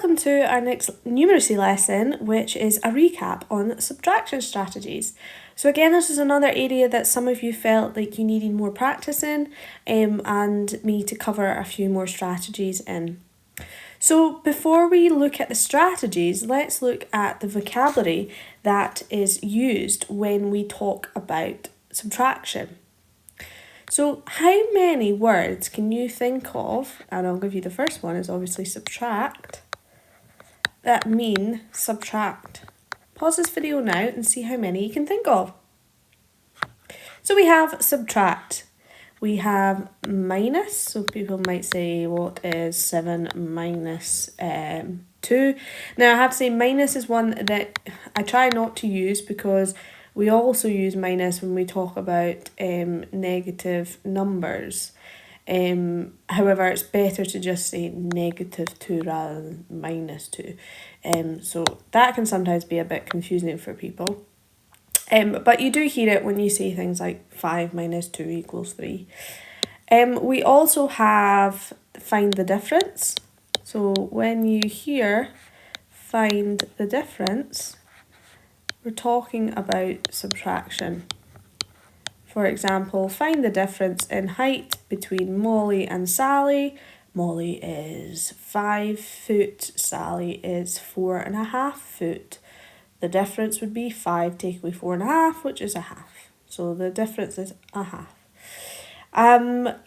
welcome to our next numeracy lesson, which is a recap on subtraction strategies. So again, this is another area that some of you felt like you needed more practice in, and me to cover a few more strategies in. So before we look at the strategies, let's look at the vocabulary that is used when we talk about subtraction. So how many words can you think of, and I'll give you the first one, is obviously subtract, that mean subtract? Pause this video now and see how many you can think of. So we have subtract. We have minus, so people might say, what is 7 minus 2? Now I have to say minus is one that I try not to use because we also use minus when we talk about negative numbers. However, it's better to just say -2 rather than -2. So that can sometimes be a bit confusing for people. But you do hear it when you say things like 5 minus 2 equals 3. We also have find the difference. So when you hear find the difference, we're talking about subtraction. For example, find the difference in height between Molly and Sally. Molly is 5 foot, Sally is 4.5 foot. The difference would be 5 take away 4.5, which is a half. So the difference is a half.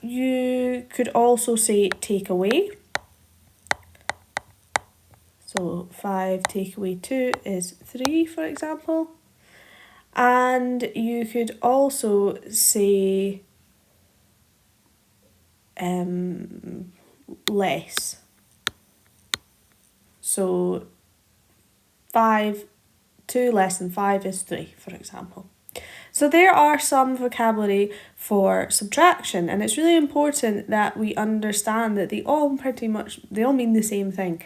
You could also say take away. So 5 take away 2 is 3, for example. And you could also say less. So 2 less than 5 is 3, for example. So there are some vocabulary for subtraction, and it's really important that we understand that they all mean the same thing.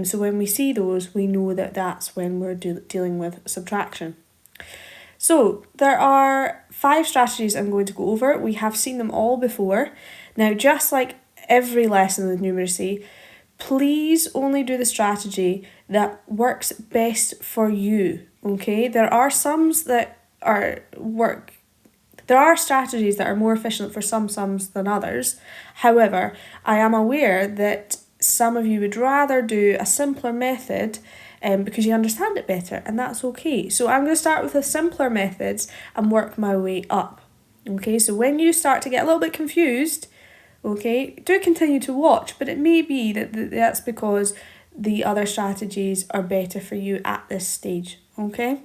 So when we see those, we know that that's when we're dealing with subtraction. So there are 5 strategies I'm going to go over. We have seen them all before. Now, just like every lesson with numeracy, please only do the strategy that works best for you, okay? There are strategies that are more efficient for some sums than others. However, I am aware that some of you would rather do a simpler method because you understand it better, and that's okay. So I'm going to start with the simpler methods and work my way up. Okay, so when you start to get a little bit confused, okay, do continue to watch, but it may be that's because the other strategies are better for you at this stage, okay?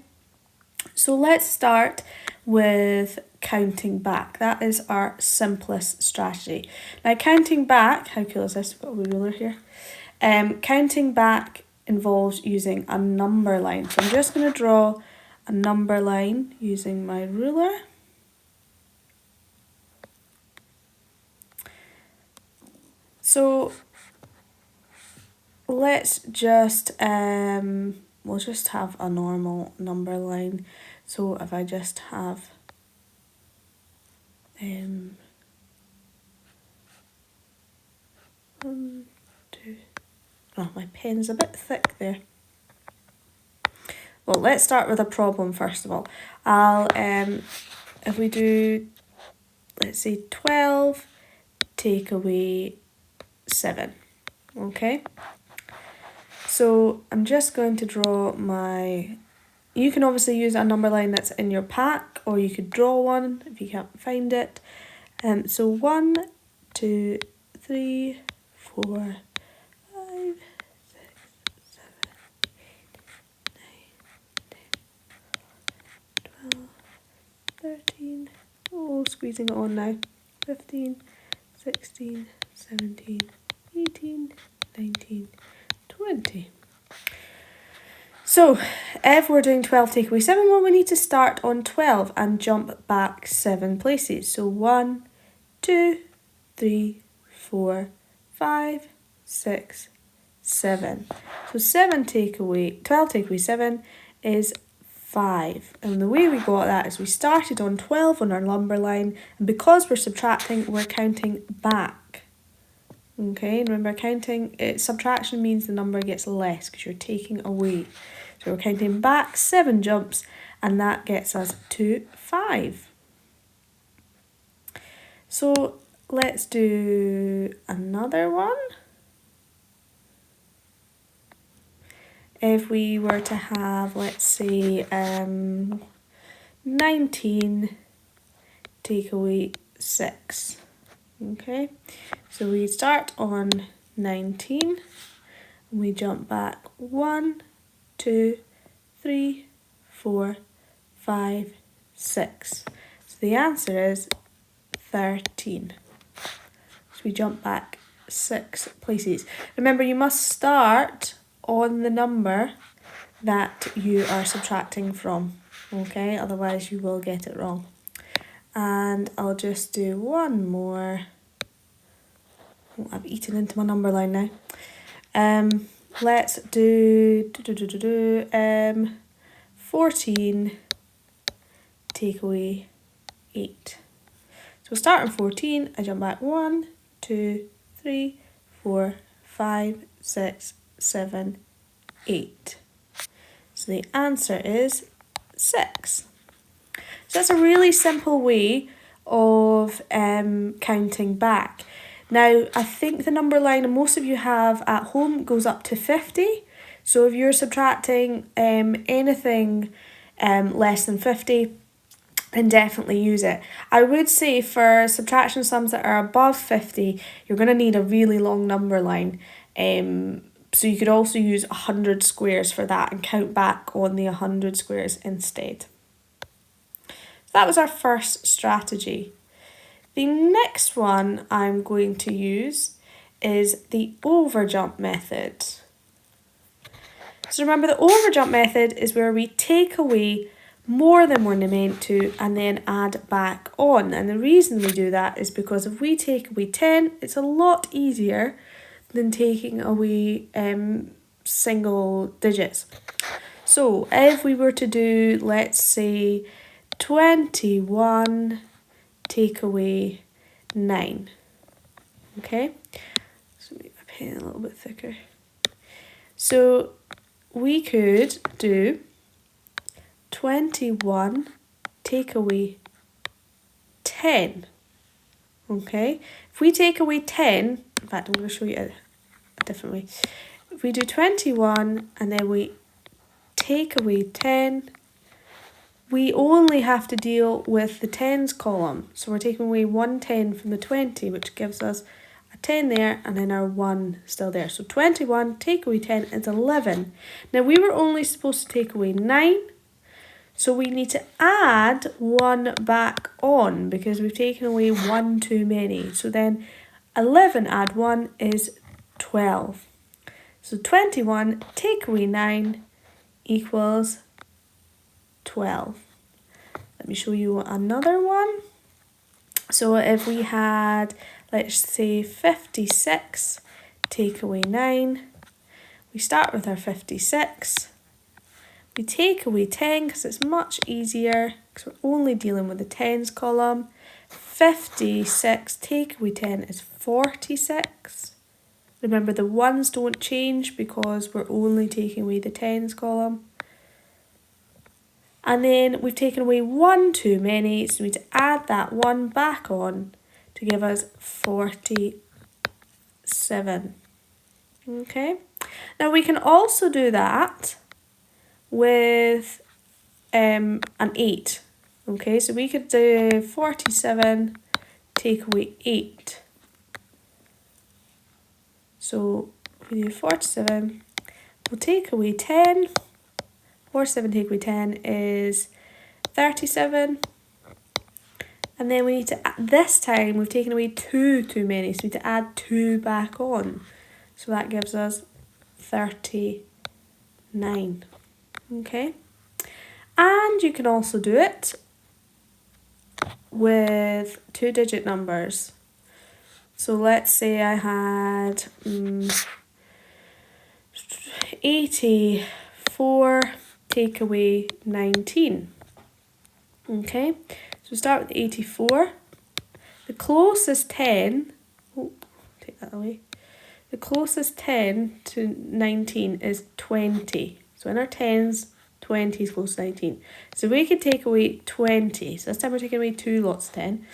So let's start with counting back. That is our simplest strategy. Now counting back, how cool is this? I've got a ruler here. Counting back involves using a number line. So I'm just going to draw a number line using my ruler. So let's just, we'll just have a normal number line. So if I just have, one, two, oh, my pen's a bit thick there. Well, let's start with a problem first of all. If we do, let's say 12 take away 7, okay? So I'm just going to draw you can obviously use a number line that's in your pack, or you could draw one if you can't find it. So 1, 2, 3, 4, 5, 6, 7, 8, 9, 10, 12, 13, squeezing it on now, 15, 16, 17, 18, 19, 20. So if we're doing 12 take away 7, well, we need to start on 12 and jump back 7 places. So 1, 2, 3, 4, 5, 6, 7. So 12 take away 7 is 5. And the way we got that is we started on 12 on our number line, and because we're subtracting, we're counting back. Okay, and remember subtraction means the number gets less because you're taking away. So we're counting back 7 jumps, and that gets us to 5. So let's do another one. If we were to have, let's say, 19 take away 6. Okay, so we start on 19, and we jump back 1, 2, 3, 4, 5, 6. So the answer is 13. So we jump back 6 places. Remember, you must start on the number that you are subtracting from, okay? Otherwise you will get it wrong. And I'll just do one more. Oh, I've eaten into my number line now. Let's do 14 take away 8. So we'll start on 14, I jump back 1, 2, 3, 4, 5, 6, 7, 8. So the answer is 6. So that's a really simple way of counting back. Now, I think the number line most of you have at home goes up to 50. So if you're subtracting anything less than 50, then definitely use it. I would say for subtraction sums that are above 50, you're going to need a really long number line. So you could also use 100 squares for that and count back on the 100 squares instead. So that was our first strategy. The next one I'm going to use is the overjump method. So remember, the overjump method is where we take away more than we're meant to and then add back on. And the reason we do that is because if we take away 10, it's a lot easier than taking away single digits. So if we were to do, let's say, 21 take away 9. Okay, so make my pen a little bit thicker. So we could do 21 take away 10. Okay, if we take away 10, in fact, I'm going to show you a different way. If we do 21 and then we take away 10, we only have to deal with the tens column. So we're taking away 1 10 from the 20, which gives us a 10 there and then our 1 still there. So 21 take away 10 is 11. Now we were only supposed to take away 9. So we need to add 1 back on because we've taken away 1 too many. So then 11 add 1 is 12. So 21 take away 9 equals 12. Let me show you another one. So if we had, let's say, 56 take away 9, we start with our 56. We take away 10 because it's much easier because we're only dealing with the tens column. 56 take away 10 is 46. Remember, the ones don't change because we're only taking away the tens column. And then we've taken away 1 too many, so we need to add that 1 back on to give us 47. Okay, now we can also do that with an 8. Okay, so we could do 47 take away 8. So if we do 47, we'll take away 10. 47 take away 10 is 37. And then we need to, this time we've taken away 2 too many, so we need to add 2 back on. So that gives us 39. Okay. And you can also do it with 2-digit numbers. So let's say I had 84 take away 19. Okay, so we start with 84. The closest 10, take that away. the closest 10 to 19 is 20. So in our tens, 20 is close to 19. So we could take away 20. So this time we're taking away 2 lots of 10.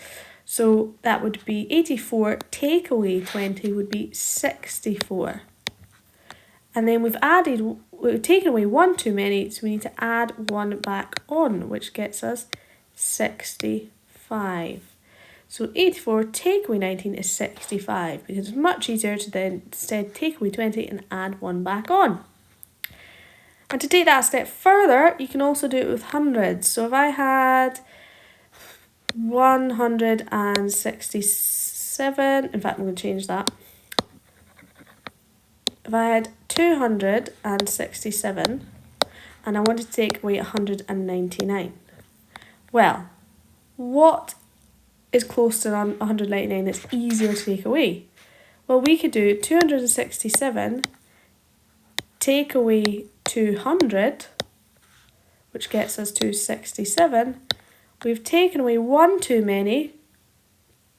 So that would be 84, take away 20 would be 64. And then we've taken away 1 too many, so we need to add 1 back on, which gets us 65. So 84 take away 19 is 65, because it's much easier to then instead take away 20 and add 1 back on. And to take that a step further, you can also do it with hundreds. So if I had 167, in fact I'm going to change that. If I had 267 and I wanted to take away 199, well, what is close to 199 that's easier to take away? Well, we could do 267 take away 200, which gets us to 67. We've taken away 1 too many,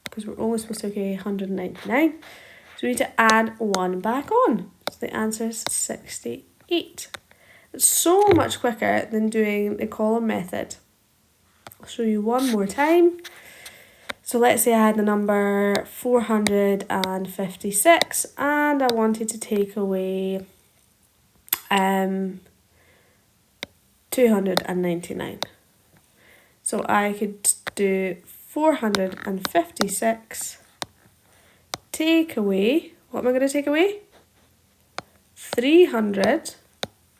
because we're only supposed to take away 199. So we need to add 1 back on. So the answer is 68. It's so much quicker than doing the column method. I'll show you one more time. So let's say I had the number 456 and I wanted to take away 299. So I could do 456 take away, what am I going to take away? 300,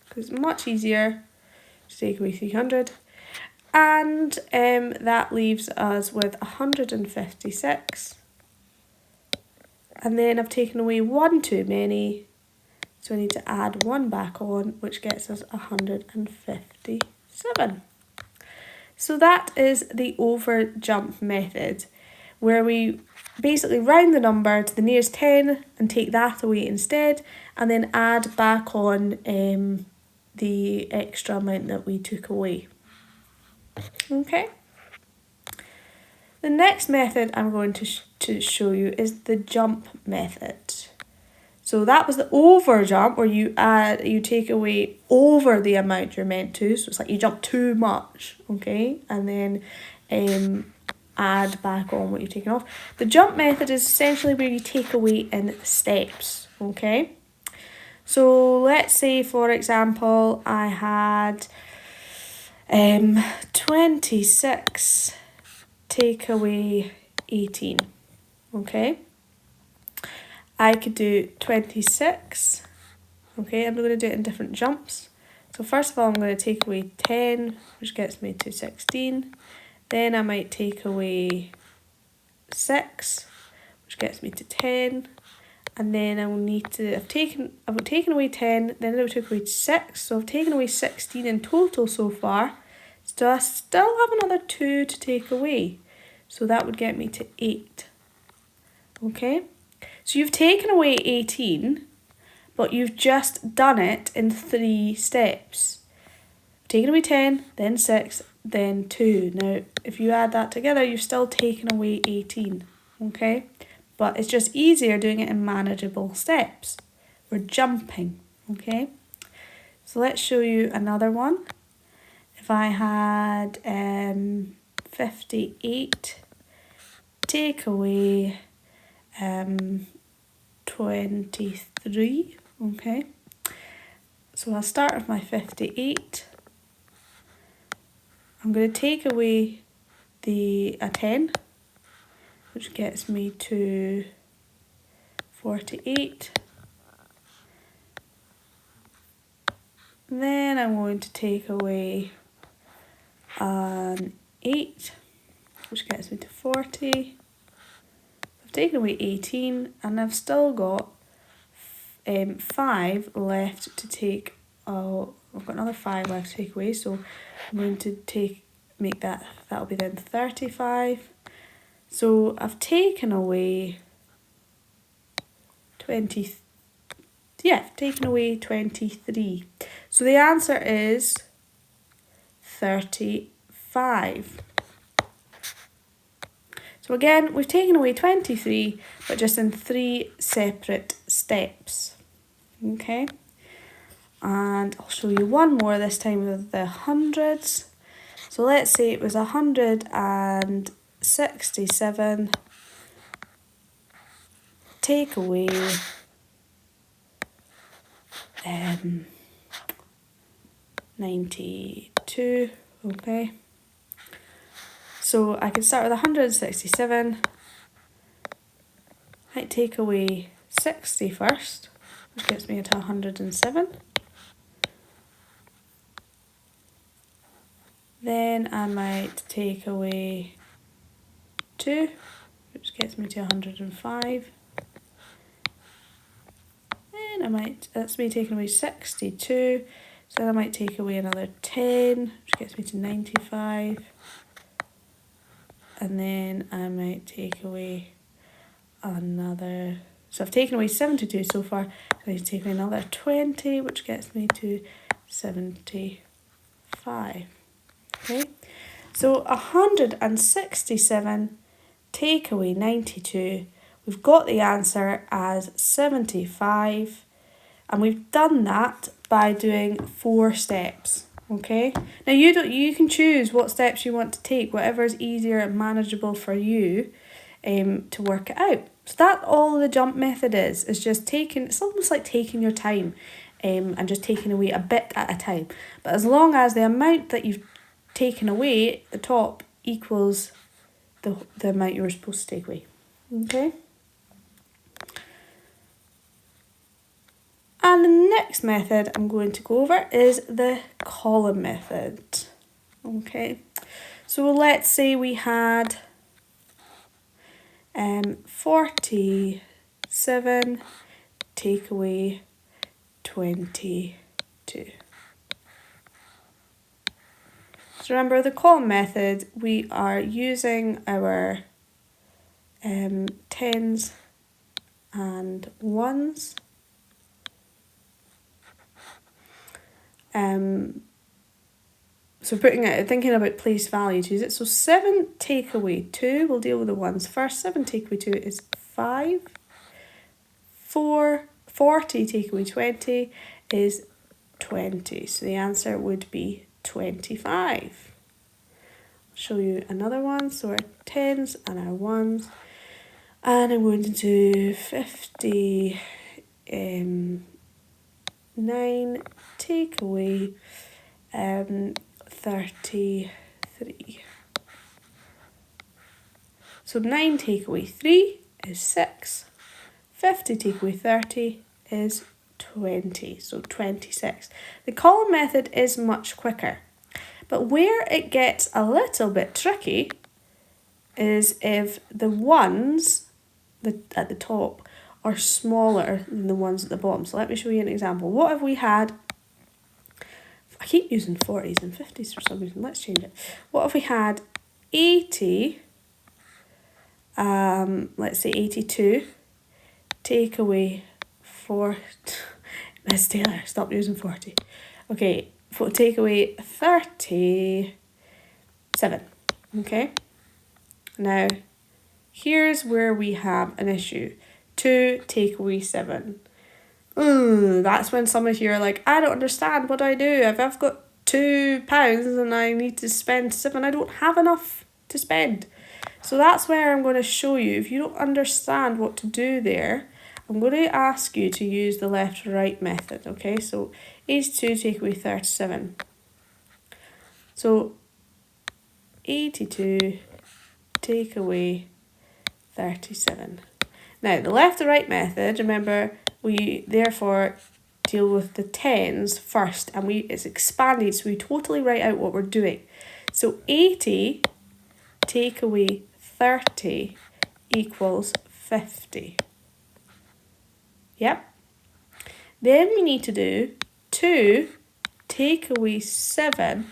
because it's much easier to take away 300. And that leaves us with 156. And then I've taken away 1 too many, so I need to add 1 back on, which gets us 157. So that is the over jump method, where we basically round the number to the nearest 10 and take that away instead, and then add back on the extra amount that we took away. Okay. The next method I'm going to show you is the jump method. So that was the over jump, where you take away over the amount you're meant to. So it's like you jump too much, okay, and then add back on what you've taken off. The jump method is essentially where you take away in steps, okay. So let's say, for example, I had 26 take away 18, okay. I could do 26, okay, I'm going to do it in different jumps. So first of all, I'm going to take away 10, which gets me to 16. Then I might take away 6, which gets me to 10. And then I will need to, I've taken away 10, then I took away 6. So I've taken away 16 in total so far. So I still have another 2 to take away. So that would get me to 8. Okay? So you've taken away 18, but you've just done it in 3 steps. Taken away 10, then 6, then 2. Now, if you add that together, you've still taken away 18, okay? But it's just easier doing it in manageable steps. We're jumping, okay? So let's show you another one. If I had 58, take away 23, okay? So I'll start with my 58. I'm going to take away a 10, which gets me to 48. Then I'm going to take away an 8, which gets me to 40. I've taken away 18 and I've still got 5 left to take. I've got another 5 left to take away, so I'm going to make that'll be then 35. So I've taken away 23. So the answer is 35. So again, we've taken away 23, but just in 3 separate steps. steps. Okay, and I'll show you one more, this time with the hundreds. So let's say it was 167 take away 92. Okay, so I can start with 167. Might take away 60 first, which gets me to 107. Then I might take away 2, which gets me to 105. Then that's me taking away 62. So then I might take away another 10, which gets me to 95. And then I might take away another, so I've taken away 72 so far. I need to take away another 20, which gets me to 75. Okay, so 167 take away 92. We've got the answer as 75, and we've done that by doing 4 steps. Okay, now you can choose what steps you want to take, whatever is easier and manageable for you, to work it out. So that's all the jump method is just taking, it's almost like taking your time, and just taking away a bit at a time. But as long as the amount that you've taken away at the top equals the amount you were supposed to take away. Okay. And the next method I'm going to go over is the column method. Okay, so let's say we had 47 take away 22. So remember, the column method, we are using our tens and ones. So thinking about place value to use it. So 7 take away 2, we'll deal with the ones first. 7 take away 2 is 5. 40 take away 20 is 20. So the answer would be 25. I'll show you another one. So our tens and our ones. And I'm going to do 59 take away 33. So 9 take away 3 is 6. 50 take away 30 is 20. So 26. The column method is much quicker. But where it gets a little bit tricky is if the ones at the top are smaller than the ones at the bottom. So let me show you an example. What if we had, I keep using 40s and 50s for some reason, let's change it. What if we had 80, let's say 82, take away 4, Miss Taylor, stop using 40. Okay, take away 37, okay? Now, here's where we have an issue. 2 take away 7. That's when some of you are like, I don't understand, what do I do? If I've got £2 and I need to spend 7, I don't have enough to spend. So that's where I'm going to show you. If you don't understand what to do there, I'm going to ask you to use the left right method. Okay, so 82 take away 37. So 82 take away 37. Now, the left to right method, remember, we therefore deal with the tens first, and it's expanded, so we totally write out what we're doing. So 80 take away 30 equals 50. Yep. Then we need to do 2 take away 7.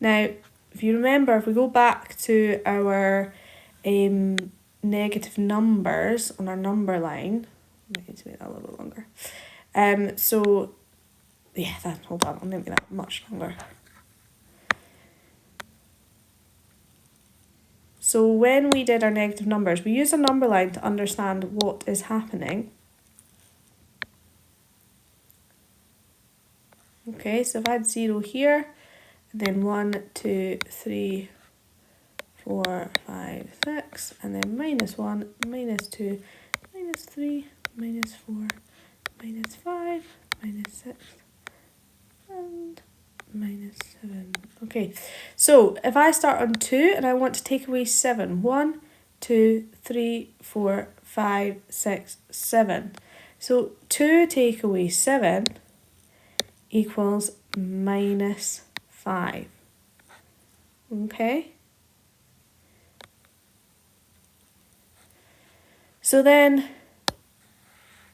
Now, if you remember, if we go back to our negative numbers on our number line, I need to make that a little bit longer. So yeah, hold on, I'll make that much longer. So when we did our negative numbers, we use a number line to understand what is happening. Okay, so if I had 0 here, and then 1, 2, 3, 4, 5, 6, and then minus 1, minus 2, minus 3, minus 4, minus 5, minus 6, and minus 7. Okay, so if I start on 2 and I want to take away 7, 1, 2, 3, 4, 5, 6, 7. So 2 take away 7 equals minus 5. Okay? So then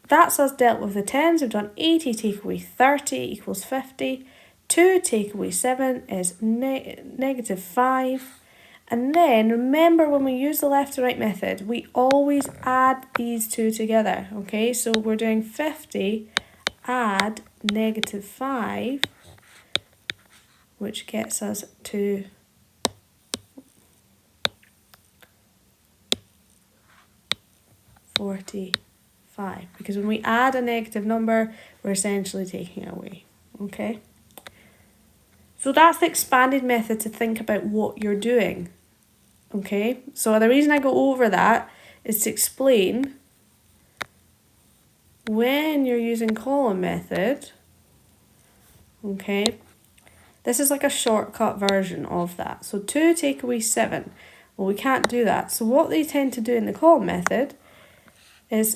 that's us dealt with the tens. We've done 80 take away 30 equals 50. 2 take away 7 is negative 5. And then remember, when we use the left to right method, we always add these two together. Okay, so we're doing 50 add negative 5, which gets us to 45. Because when we add a negative number, we're essentially taking it away. Okay? So that's the expanded method to think about what you're doing. Okay? So the reason I go over that is to explain when you're using column method, okay, this is like a shortcut version of that. So 2 take away 7. Well, we can't do that. So what they tend to do in the column method is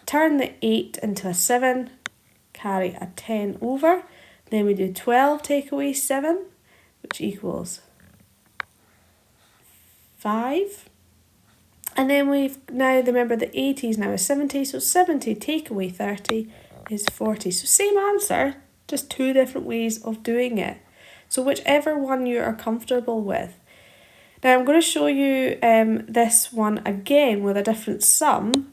turn the 8 into a 7, carry a 10 over. Then we do 12 take away 7, which equals 5. And then we've now, remember the 80 is now a 70, so 70 take away 30 is 40. So same answer, just two different ways of doing it. So whichever one you are comfortable with. Now I'm going to show you this one again with a different sum,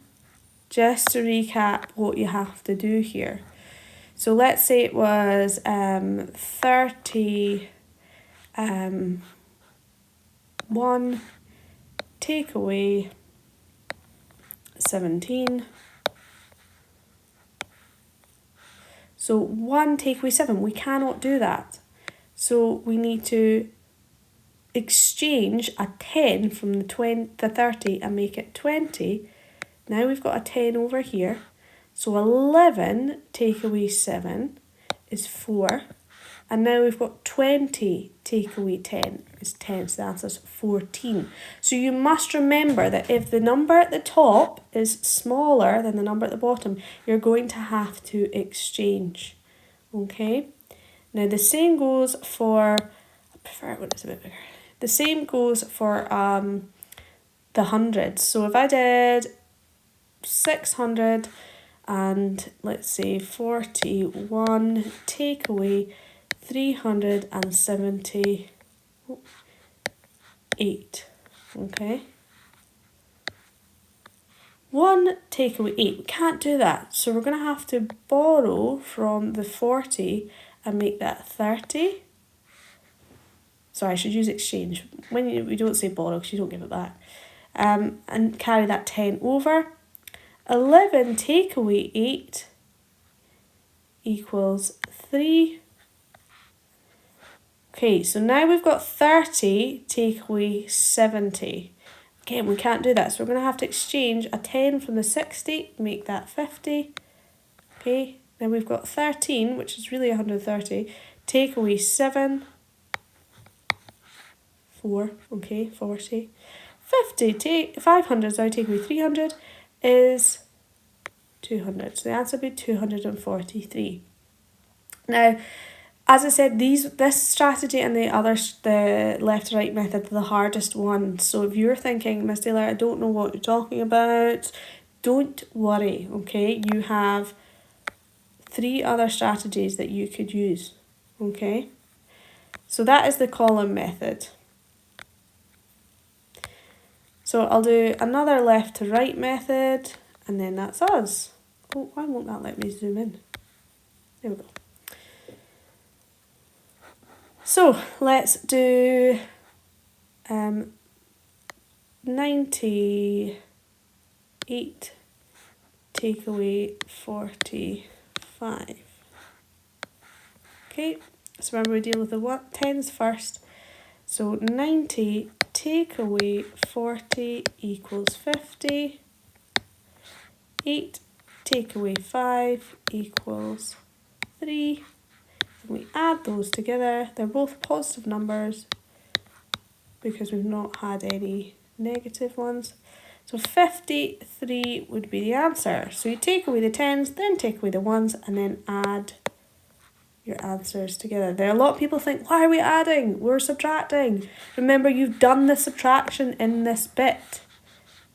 just to recap what you have to do here. So let's say it was 1 take away 17. So 1 take away 7, we cannot do that. So we need to exchange a 10 from the 30 and make it 20. Now we've got a 10 over here. So 11 take away 7 is 4. And now we've got 20 take away 10 is 10, so the answer is 14. So you must remember that if the number at the top is smaller than the number at the bottom, you're going to have to exchange. Okay? Now the same goes for, I prefer it when it's a bit bigger. The same goes for the hundreds. So if I did 600 and let's say 41 take away 378, okay? 1 take away 8, we can't do that. So we're going to have to borrow from the 40 and make that 30. Sorry, I should use exchange. When we don't say borrow because you don't give it back. And carry that 10 over. 11 take away 8 equals 3. Okay, so now we've got 30 take away 70. Again, we can't do that, so we're going to have to exchange a 10 from the 60, make that 50. Okay, then we've got 13, which is really 130, take away 7, 4, okay, 40. 500, sorry, take away 300 is 200. So the answer would be 243. Now, as I said, this strategy and the left to right method are the hardest one. So if you're thinking, Miss Taylor, I don't know what you're talking about, don't worry, okay? You have 3 other strategies that you could use, okay? So that is the column method. So I'll do another left to right method, and then that's us. Oh, why won't that let me zoom in? There we go. So let's do 98 take away 45. Okay, so remember we deal with the tens first. So 90 take away 40 equals 50. 8 take away 5 equals 3. And we add those together. They're both positive numbers because we've not had any negative ones. So 53 would be the answer. So you take away the tens, then take away the ones, and then add your answers together. There are a lot of people think, why are we adding? We're subtracting. Remember, you've done the subtraction in this bit.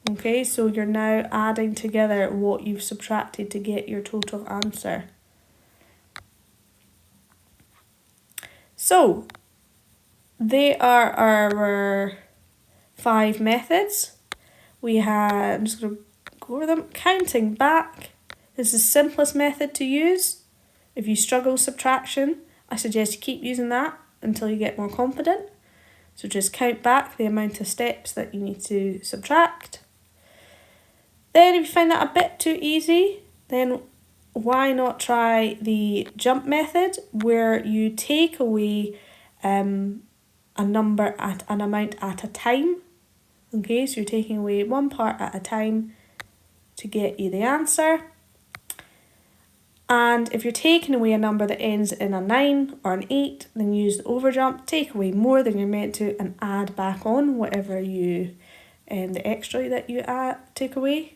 Okay, so you're now adding together what you've subtracted to get your total answer. So, they are our 5 methods. I'm just going to go over them. Counting back is the simplest method to use. If you struggle with subtraction, I suggest you keep using that until you get more confident. So just count back the amount of steps that you need to subtract. Then if you find that a bit too easy, then why not try the jump method, where you take away a number at an amount at a time. Okay, so you're taking away one part at a time to get you the answer. And if you're taking away a number that ends in a 9 or an 8, then use the overjump, take away more than you're meant to, and add back on whatever the extra that you take away.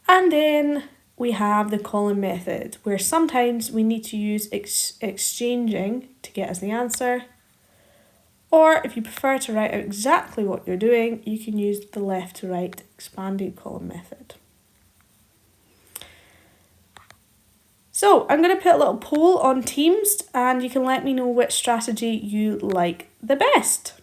And then we have the column method, where sometimes we need to use exchanging to get us the answer. Or if you prefer to write out exactly what you're doing, you can use the left to right expanded column method. So I'm going to put a little poll on Teams, and you can let me know which strategy you like the best.